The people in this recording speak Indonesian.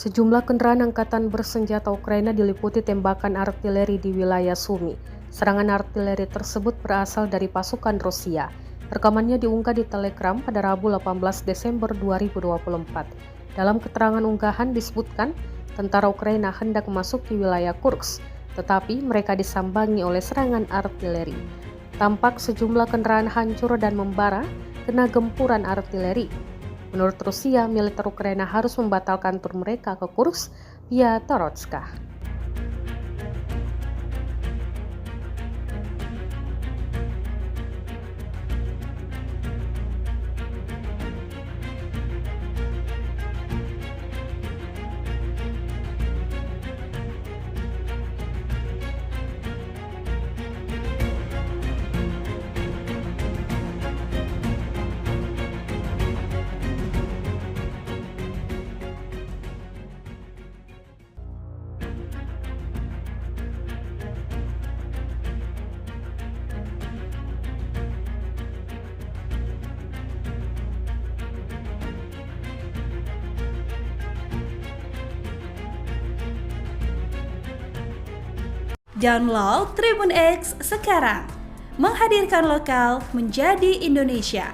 Sejumlah kendaraan angkatan bersenjata Ukraina diliputi tembakan artileri di wilayah Sumy. Serangan artileri tersebut berasal dari pasukan Rusia. Rekamannya diunggah di Telegram pada Rabu 18 Desember 2024. Dalam keterangan unggahan disebutkan, tentara Ukraina hendak memasuki wilayah Kursk, tetapi mereka disambangi oleh serangan artileri. Tampak sejumlah kendaraan hancur dan membara kena gempuran artileri. Menurut Rusia, militer Ukraina harus membatalkan tur mereka ke Kursk via Torotska. Download Tribun X sekarang, menghadirkan lokal menjadi Indonesia.